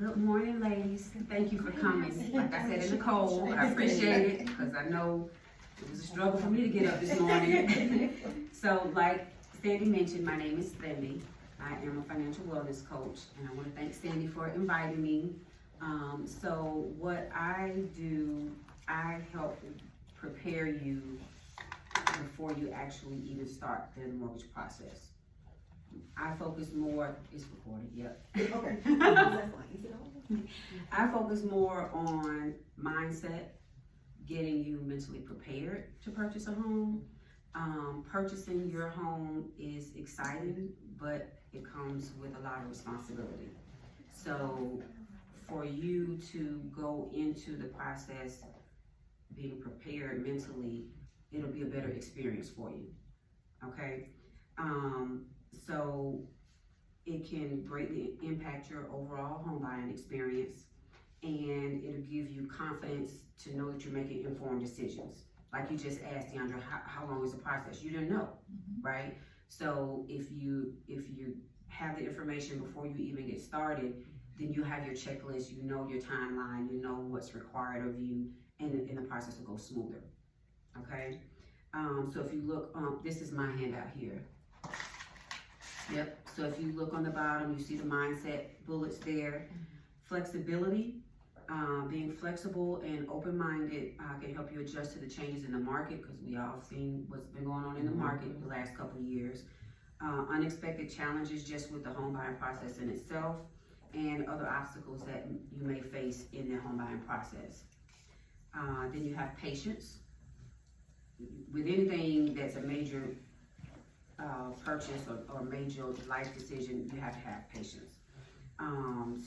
Good morning, ladies. Thank you for coming. Like I said in the cold, I appreciate it because I know it was a struggle for me to get up this morning. So like Sandy mentioned, my name is Sandy. I am a financial wellness coach, and I want to thank Sandy for inviting me. So what I do, I help prepare you before you actually even start the mortgage process. I focus more, it's recorded, yep. Okay. I focus more on mindset, getting you mentally prepared to purchase a home. Purchasing your home is exciting, but it comes with a lot of responsibility. So for you to go into the process being prepared mentally, it'll be a better experience for you, okay? So it can greatly impact your overall home buying experience, and it'll give you confidence to know that you're making informed decisions. Like you just asked, Deandra, how long is the process? You didn't know, right? So if you have the information before you even get started, then you have your checklist, you know your timeline, you know what's required of you, and the process will go smoother, okay? So if you look, this is my handout here. Yep, so if you look on the bottom, you see the mindset bullets there. Flexibility, being flexible and open-minded can help you adjust to the changes in the market, because we all seen what's been going on in the market the last couple of years. Unexpected challenges just with the home buying process in itself, and other obstacles that you may face in the home buying process. Then you have patience. With anything that's a major purchase or major life decision, you have to have patience.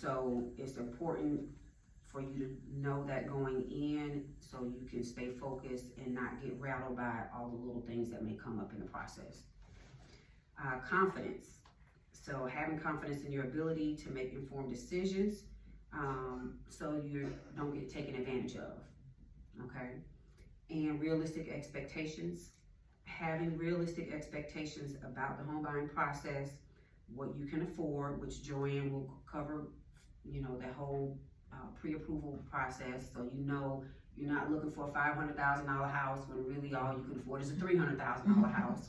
So it's important for you to know that going in, so you can stay focused and not get rattled by all the little things that may come up in the process. Confidence. So having confidence in your ability to make informed decisions, so you don't get taken advantage of, okay? And realistic expectations. Having realistic expectations about the home buying process, what you can afford, which Joanne will cover, you know, the whole pre-approval process. So you know you're not looking for a $500,000 house when really all you can afford is a $300,000 house.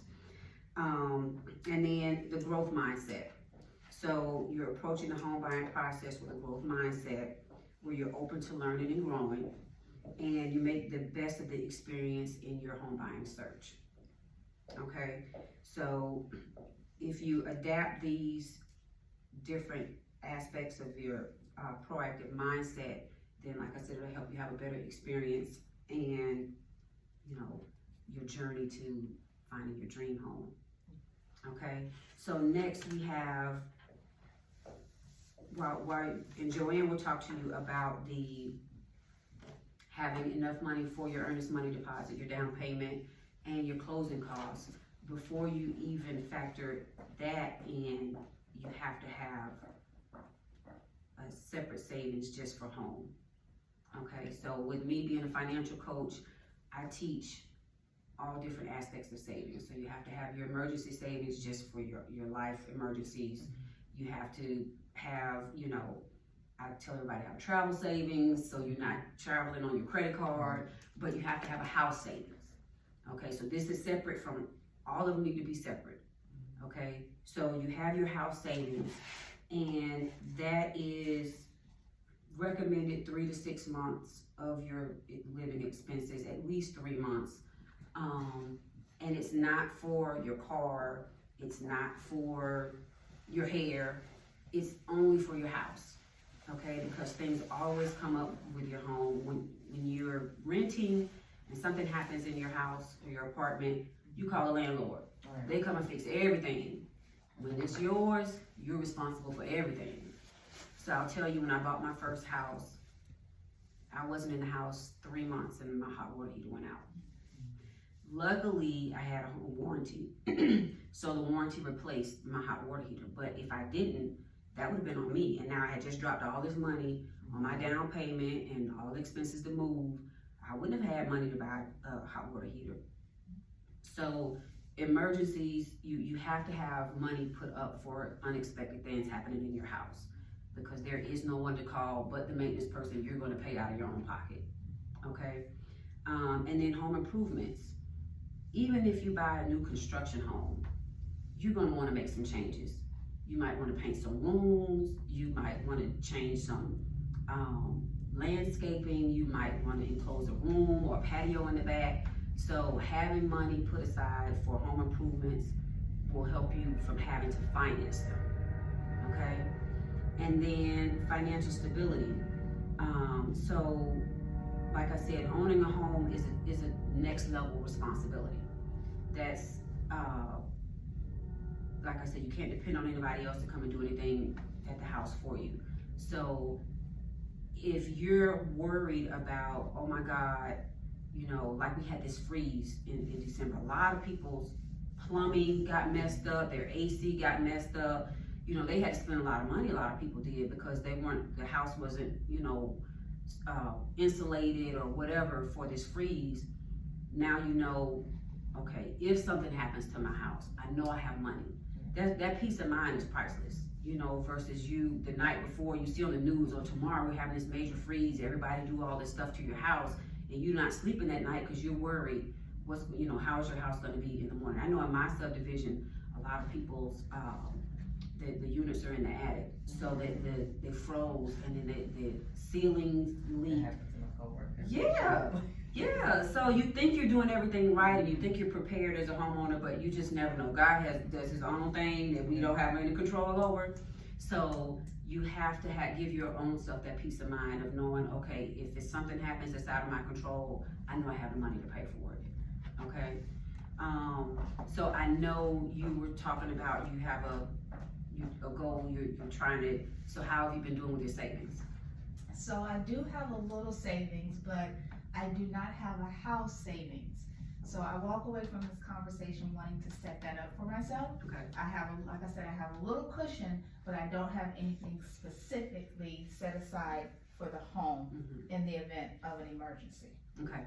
And then the growth mindset. So you're approaching the home buying process with a growth mindset where you're open to learning and growing, and you make the best of the experience in your home buying search. Okay, so if you adapt these different aspects of your proactive mindset, then like I said, it'll help you have a better experience and, you know, your journey to finding your dream home. Okay, so next we have, and Joanne will talk to you about the having enough money for your earnest money deposit, your down payment, and your closing costs. Before you even factor that in, you have to have a separate savings just for home. Okay, so with me being a financial coach, I teach all different aspects of savings. So you have to have your emergency savings just for your life emergencies. You have to have, you know, I tell everybody to have travel savings, so you're not traveling on your credit card, but you have to have a house savings. Okay, so this is separate from, all of them need to be separate. Okay, so you have your house savings, and that is recommended 3 to 6 months of your living expenses, at least 3 months. And it's not for your car, it's not for your hair, it's only for your house. Okay, because things always come up with your home. When you're renting and something happens in your house or your apartment, you call a landlord. Right. They come and fix everything. When it's yours, you're responsible for everything. So I'll tell you, when I bought my first house, I wasn't in the house 3 months and my hot water heater went out. Luckily, I had a home warranty. So the warranty replaced my hot water heater. But if I didn't, that would have been on me. And now I had just dropped all this money on my down payment and all the expenses to move. I wouldn't have had money to buy a hot water heater. So emergencies, you have to have money put up for unexpected things happening in your house. because there is no one to call but the maintenance person. You're gonna pay out of your own pocket, okay? And then home improvements. Even if you buy a new construction home, you're gonna wanna make some changes. You might wanna paint some rooms, you might wanna change some landscaping, you might wanna enclose a room or a patio in the back. So having money put aside for home improvements will help you from having to finance them, okay? And then financial stability. So like I said, owning a home is a next level responsibility. That's, like I said, you can't depend on anybody else to come and do anything at the house for you. So if you're worried about, oh my God, you know, like we had this freeze in December, a lot of people's plumbing got messed up, their AC got messed up, you know, they had to spend a lot of money, a lot of people did, because the house wasn't, you know, insulated or whatever for this freeze. Now you know, okay, if something happens to my house, I know I have money. That peace of mind is priceless, you know, versus you the night before, you see on the news, or tomorrow we're having this major freeze, everybody do all this stuff to your house, and you're not sleeping that night because you're worried, how is your house gonna be in the morning? I know in my subdivision, a lot of people's, the units are in the attic, so that they froze, and then the ceilings leak. That happens to my coworker. Yeah, so you think you're doing everything right, and you think you're prepared as a homeowner, but you just never know. God does his own thing that we don't have any control over. So you have to give your own self that peace of mind of knowing, okay, if something happens that's out of my control, I know I have the money to pay for it, okay? So I know you were talking about you have a goal, you're trying to, so how have you been doing with your savings? So I do have a little savings, but I do not have a house savings. So I walk away from this conversation wanting to set that up for myself. Okay. Like I said, I have a little cushion, but I don't have anything specifically set aside for the home in the event of an emergency. Okay.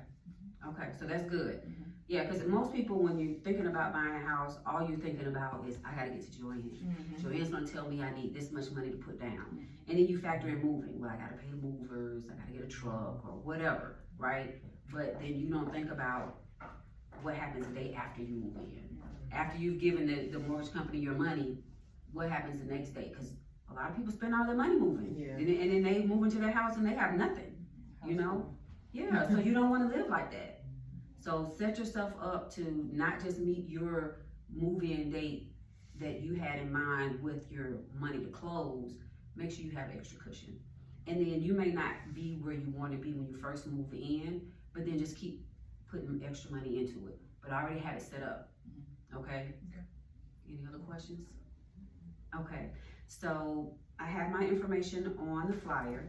Okay, so that's good. Yeah, because most people, when you're thinking about buying a house, all you're thinking about is, I gotta get to Joanne. Joanne's gonna tell me I need this much money to put down. And then you factor in moving. Well, I gotta pay the movers, I gotta get a truck or whatever, right? But then you don't think about what happens the day after you move in. After you've given the mortgage company your money, what happens the next day? Because a lot of people spend all their money moving. Yeah. And then they move into their house and they have nothing, you know? Yeah, so you don't wanna live like that. So set yourself up to not just meet your move-in date that you had in mind with your money to close, make sure you have extra cushion. And then you may not be where you want to be when you first move in, but then just keep putting extra money into it. But I already have it set up, okay? Any other questions? Okay, so I have my information on the flyer,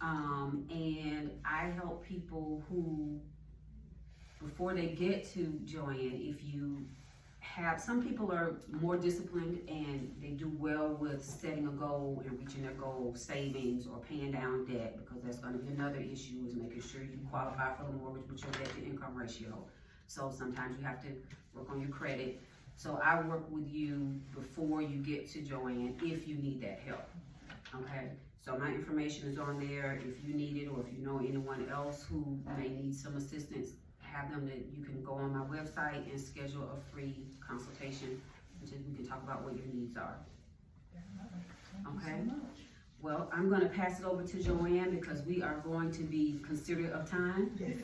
and I help people who, before they get to Joanne, if you have, some people are more disciplined and they do well with setting a goal and reaching their goal, savings or paying down debt, because that's gonna be another issue, is making sure you qualify for the mortgage with your debt to income ratio. So sometimes you have to work on your credit. So I work with you before you get to Joanne if you need that help, okay? So my information is on there if you need it, or if you know anyone else who may need some assistance, have them that you can go on my website and schedule a free consultation, and we can talk about what your needs are. Okay? Well, I'm gonna pass it over to Joanne because we are going to be considerate of time. Yes.